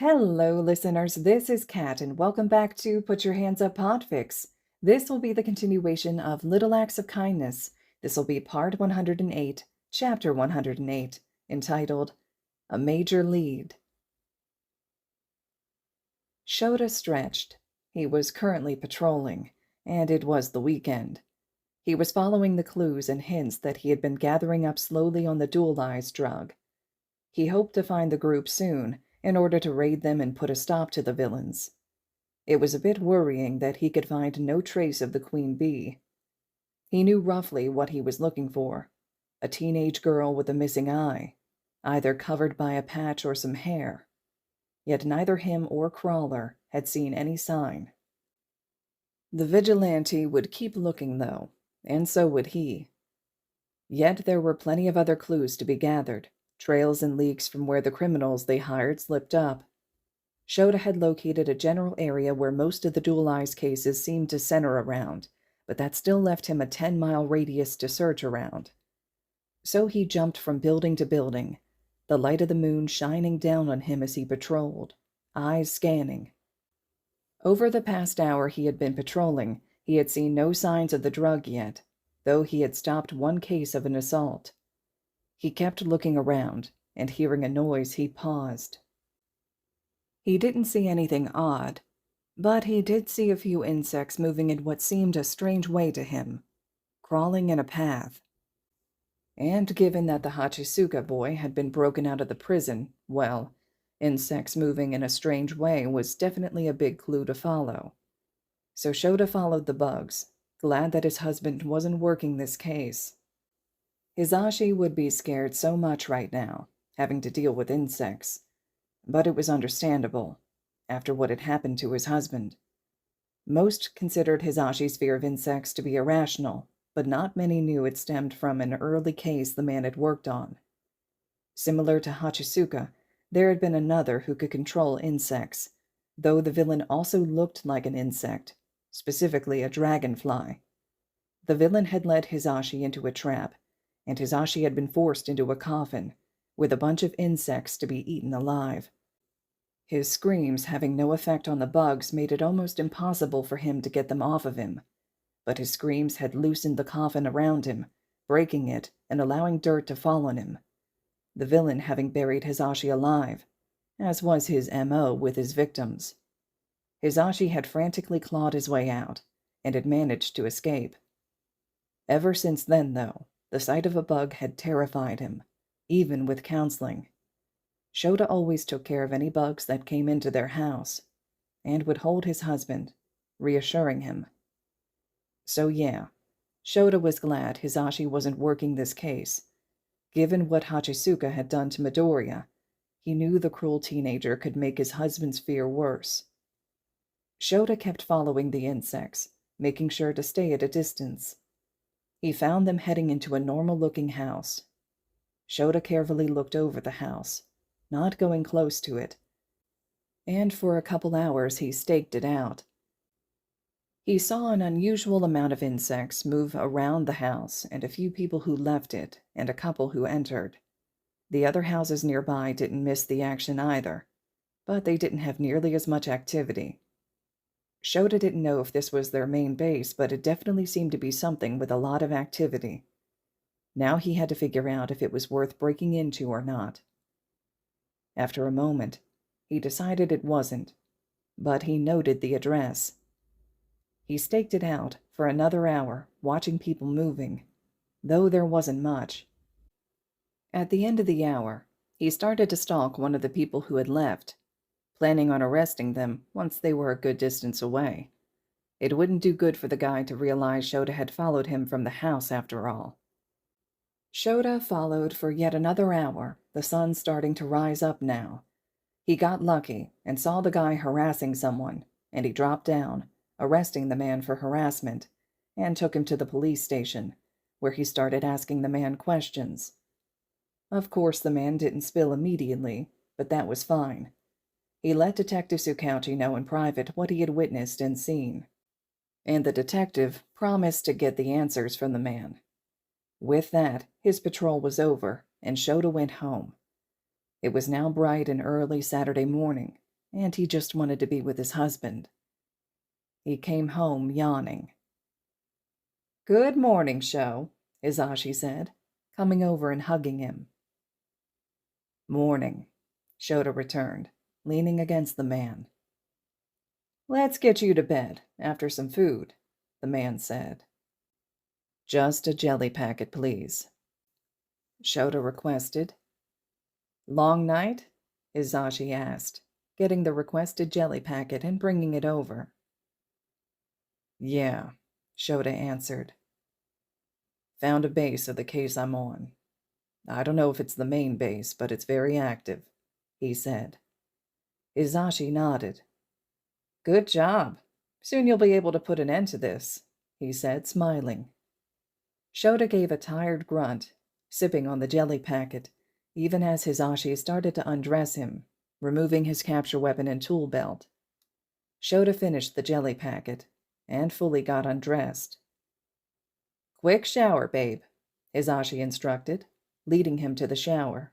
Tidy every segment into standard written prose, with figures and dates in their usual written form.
Hello, listeners. This is Kat, and welcome back to Put Your Hands Up Podfics. This will be the continuation of Little Acts of Kindness. This will be part 108, chapter 108, entitled A Major Lead. Shoda stretched. He was currently patrolling, and it was the weekend. He was following the clues and hints that he had been gathering up slowly on the dualized drug. He hoped to find the group soon, in order to raid them and put a stop to the villains. It was a bit worrying that he could find no trace of the Queen Bee. He knew roughly what he was looking for: a teenage girl with a missing eye, either covered by a patch or some hair. Yet neither him or Crawler had seen any sign. The vigilante would keep looking, though, and so would he. Yet there were plenty of other clues to be gathered. Trails and leaks from where the criminals they hired slipped up. Shoda had located a general area where most of the dualized cases seemed to center around, but that still left him a 10-mile radius to search around. So he jumped from building to building, the light of the moon shining down on him as he patrolled, eyes scanning. Over the past hour he had been patrolling, he had seen no signs of the drug yet, though he had stopped one case of an assault. He kept looking around, and hearing a noise, he paused. He didn't see anything odd, but he did see a few insects moving in what seemed a strange way to him, crawling in a path. And given that the Hachisuka boy had been broken out of the prison, well, insects moving in a strange way was definitely a big clue to follow. So Shoda followed the bugs, glad that his husband wasn't working this case. Hizashi would be scared so much right now, having to deal with insects. But it was understandable, after what had happened to his husband. Most considered Hizashi's fear of insects to be irrational, but not many knew it stemmed from an early case the man had worked on. Similar to Hachisuka, there had been another who could control insects, though the villain also looked like an insect, specifically a dragonfly. The villain had led Hizashi into a trap, and Hizashi had been forced into a coffin, with a bunch of insects to be eaten alive. His screams having no effect on the bugs made it almost impossible for him to get them off of him, but his screams had loosened the coffin around him, breaking it and allowing dirt to fall on him, the villain having buried Hizashi alive, as was his MO with his victims. Hizashi had frantically clawed his way out, and had managed to escape. Ever since then, though, the sight of a bug had terrified him, even with counseling. Shoda always took care of any bugs that came into their house, and would hold his husband, reassuring him. So yeah, Shoda was glad Hizashi wasn't working this case. Given what Hachisuka had done to Midoriya, he knew the cruel teenager could make his husband's fear worse. Shoda kept following the insects, making sure to stay at a distance. He found them heading into a normal-looking house. Shoda carefully looked over the house, not going close to it, and for a couple hours he staked it out. He saw an unusual amount of insects move around the house, and a few people who left it, and a couple who entered. The other houses nearby didn't miss the action either, but they didn't have nearly as much activity. Shoda didn't know if this was their main base, but it definitely seemed to be something with a lot of activity. Now he had to figure out if it was worth breaking into or not. After a moment, he decided it wasn't, but he noted the address. He staked it out for another hour, watching people moving, though there wasn't much. At the end of the hour, he started to stalk one of the people who had left, planning on arresting them once they were a good distance away. It wouldn't do good for the guy to realize Shoda had followed him from the house after all. Shoda followed for yet another hour, the sun starting to rise up now. He got lucky and saw the guy harassing someone, and he dropped down, arresting the man for harassment, and took him to the police station, where he started asking the man questions. Of course, the man didn't spill immediately, but that was fine. He let Detective Tsukauchi know in private what he had witnessed and seen, and the detective promised to get the answers from the man. With that, his patrol was over, and Shoda went home. It was now bright and early Saturday morning, and he just wanted to be with his husband. He came home yawning. "Good morning, Sho," Izashi said, coming over and hugging him. "Morning," Shoda returned, leaning against the man. "Let's get you to bed, after some food," the man said. "Just a jelly packet, please," Shoda requested. "Long night?" Izashi asked, getting the requested jelly packet and bringing it over. "Yeah," Shoda answered. "Found a base of the case I'm on. I don't know if it's the main base, but it's very active," he said. Izashi nodded. "Good job. Soon you'll be able to put an end to this," he said, smiling. Shoda gave a tired grunt, sipping on the jelly packet, even as Hisashi started to undress him, removing his capture weapon and tool belt. Shoda finished the jelly packet and fully got undressed. "Quick shower, babe," Hisashi instructed, leading him to the shower.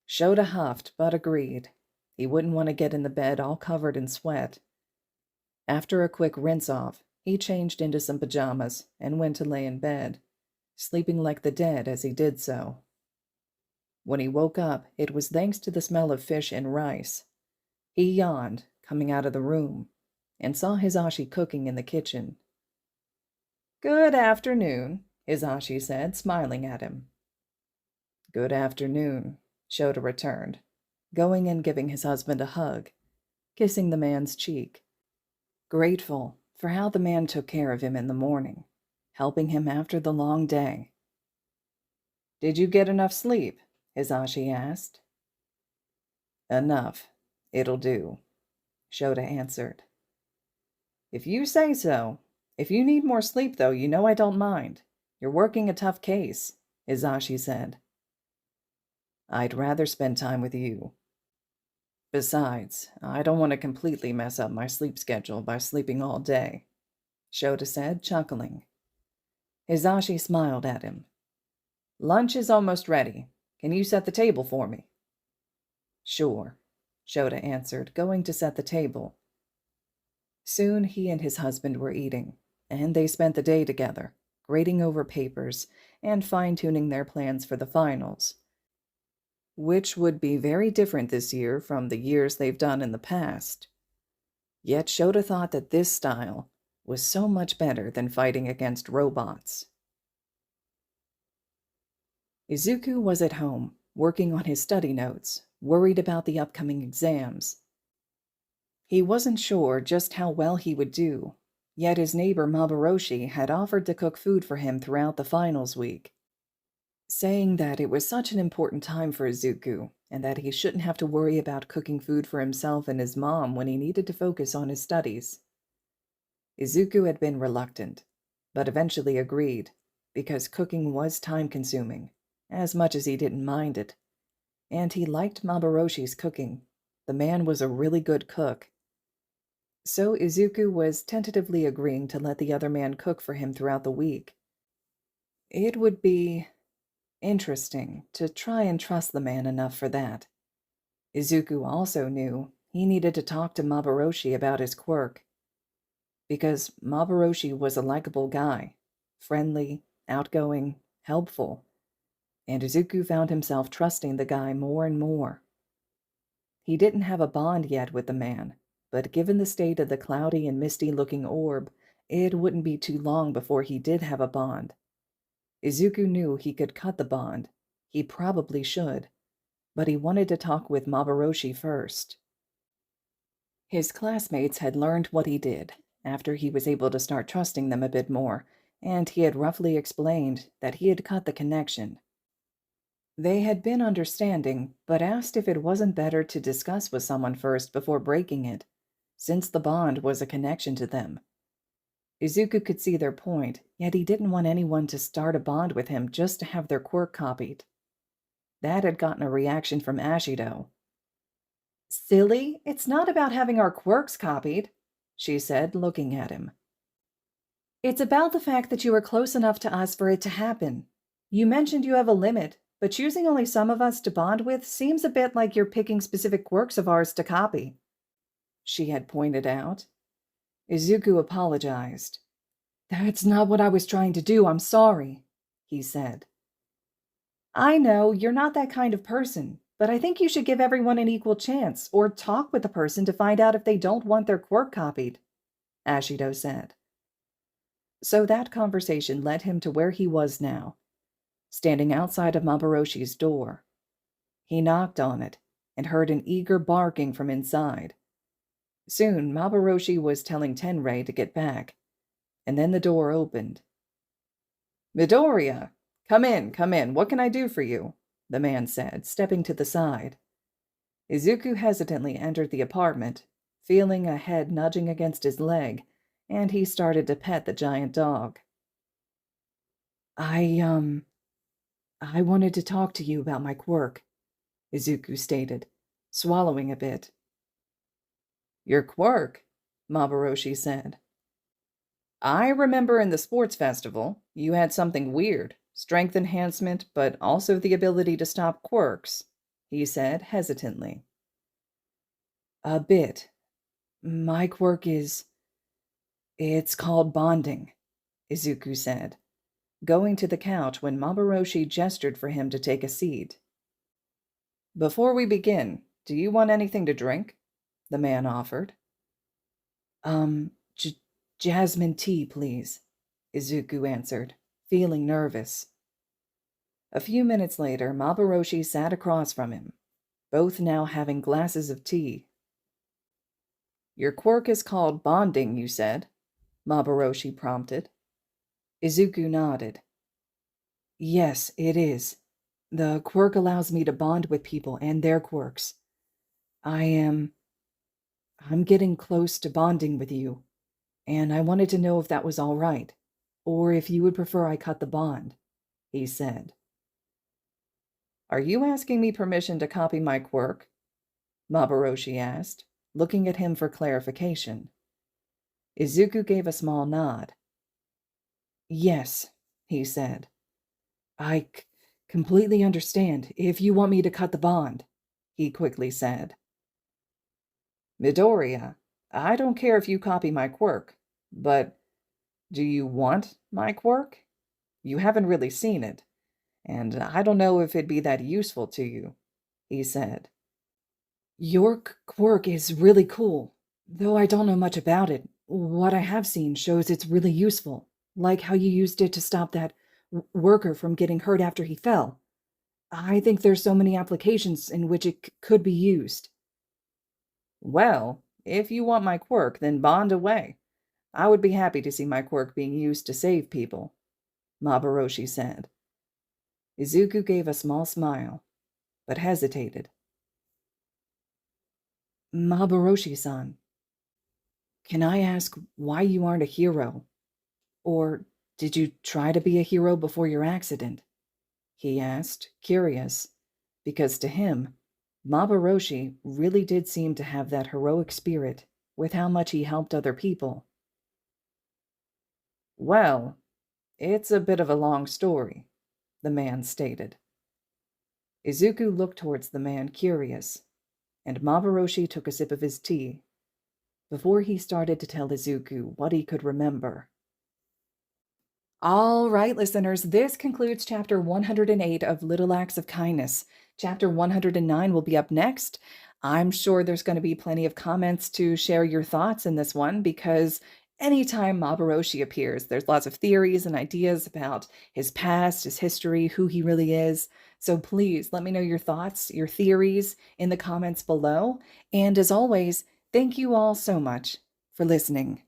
Shoda huffed, but agreed. He wouldn't want to get in the bed all covered in sweat. After a quick rinse-off, he changed into some pajamas and went to lay in bed, sleeping like the dead as he did so. When he woke up, it was thanks to the smell of fish and rice. He yawned, coming out of the room, and saw Hisashi cooking in the kitchen. "Good afternoon," Hisashi said, smiling at him. "Good afternoon," Shoda returned, going and giving his husband a hug, kissing the man's cheek, grateful for how the man took care of him in the morning, helping him after the long day. "Did you get enough sleep?" Hisashi asked. "Enough. It'll do," Shoda answered. "If you say so. If you need more sleep, though, you know I don't mind. You're working a tough case," Izashi said. "I'd rather spend time with you. Besides, I don't want to completely mess up my sleep schedule by sleeping all day," Shoda said, chuckling. Hisashi smiled at him. "Lunch is almost ready. Can you set the table for me?" "Sure," Shoda answered, going to set the table. Soon he and his husband were eating, and they spent the day together, grading over papers and fine-tuning their plans for the finals, which would be very different this year from the years they've done in the past. Yet Shoda thought that this style was so much better than fighting against robots. Izuku was at home, working on his study notes, worried about the upcoming exams. He wasn't sure just how well he would do, yet his neighbor Mabarroshi had offered to cook food for him throughout the finals week, saying that it was such an important time for Izuku and that he shouldn't have to worry about cooking food for himself and his mom when he needed to focus on his studies. Izuku had been reluctant, but eventually agreed, because cooking was time-consuming, as much as he didn't mind it, and he liked Mabaroshi's cooking. The man was a really good cook. So Izuku was tentatively agreeing to let the other man cook for him throughout the week. It would be interesting to try and trust the man enough for that. Izuku also knew he needed to talk to Mabarroshi about his quirk, because Mabarroshi was a likable guy, friendly, outgoing, helpful, and Izuku found himself trusting the guy more and more. He didn't have a bond yet with the man, but given the state of the cloudy and misty-looking orb, it wouldn't be too long before he did have a bond. Izuku knew he could cut the bond. He probably should, but he wanted to talk with Mabarroshi first. His classmates had learned what he did after he was able to start trusting them a bit more, and he had roughly explained that he had cut the connection. They had been understanding, but asked if it wasn't better to discuss with someone first before breaking it, since the bond was a connection to them. Izuku could see their point, yet he didn't want anyone to start a bond with him just to have their quirk copied. That had gotten a reaction from Ashido. "Silly, it's not about having our quirks copied," she said, looking at him. "It's about the fact that you are close enough to us for it to happen. You mentioned you have a limit, but choosing only some of us to bond with seems a bit like you're picking specific quirks of ours to copy." she had pointed out. Izuku apologized. "That's not what I was trying to do, I'm sorry," he said. "I know, you're not that kind of person, but I think you should give everyone an equal chance, or talk with the person to find out if they don't want their quirk copied," Ashido said. So that conversation led him to where he was now, standing outside of Mabaroshi's door. He knocked on it and heard an eager barking from inside. Soon, Mabarroshi was telling Tenrei to get back, and then the door opened. "Midoriya! Come in, come in. What can I do for you?" the man said, stepping to the side. Izuku hesitantly entered the apartment, feeling a head nudging against his leg, and he started to pet the giant dog. I wanted to talk to you about my quirk," Izuku stated, swallowing a bit. "Your quirk?" Mabarroshi said. "I remember in the sports festival, you had something weird, strength enhancement, but also the ability to stop quirks," he said hesitantly. "A bit. My quirk it's called bonding," Izuku said, going to the couch when Mabarroshi gestured for him to take a seat. "Before we begin, do you want anything to drink?" the man offered. Jasmine tea, please," Izuku answered, feeling nervous. A few minutes later, Mabarroshi sat across from him, both now having glasses of tea. "Your quirk is called bonding, you said?" Mabarroshi prompted. Izuku nodded. "Yes, it is. The quirk allows me to bond with people and their quirks. I'm getting close to bonding with you, and I wanted to know if that was all right, or if you would prefer I cut the bond," he said. "Are you asking me permission to copy my quirk?" Mabarroshi asked, looking at him for clarification. Izuku gave a small nod. "Yes," he said. I completely understand if you want me to cut the bond," he quickly said. "Midoriya, I don't care if you copy my quirk, but do you want my quirk? You haven't really seen it, and I don't know if it'd be that useful to you," he said. "Your quirk is really cool, though I don't know much about it. What I have seen shows it's really useful, like how you used it to stop that worker from getting hurt after he fell. I think there's so many applications in which it could be used." "Well, if you want my quirk, then bond away. I would be happy to see my quirk being used to save people," Mabarroshi said. Izuku gave a small smile, but hesitated. "Mabarroshi-san, can I ask why you aren't a hero? Or did you try to be a hero before your accident?" he asked, curious, because to him, Mabarroshi really did seem to have that heroic spirit with how much he helped other people. "Well, it's a bit of a long story," the man stated. Izuku looked towards the man, curious, and Mabarroshi took a sip of his tea before he started to tell Izuku what he could remember. All right, listeners, this concludes chapter 108 of Little Acts of Kindness. Chapter 109 will be up next. I'm sure there's going to be plenty of comments to share your thoughts in this one because anytime Mabarroshi appears, there's lots of theories and ideas about his past, his history, who he really is. So please let me know your thoughts, your theories in the comments below. And as always, thank you all so much for listening.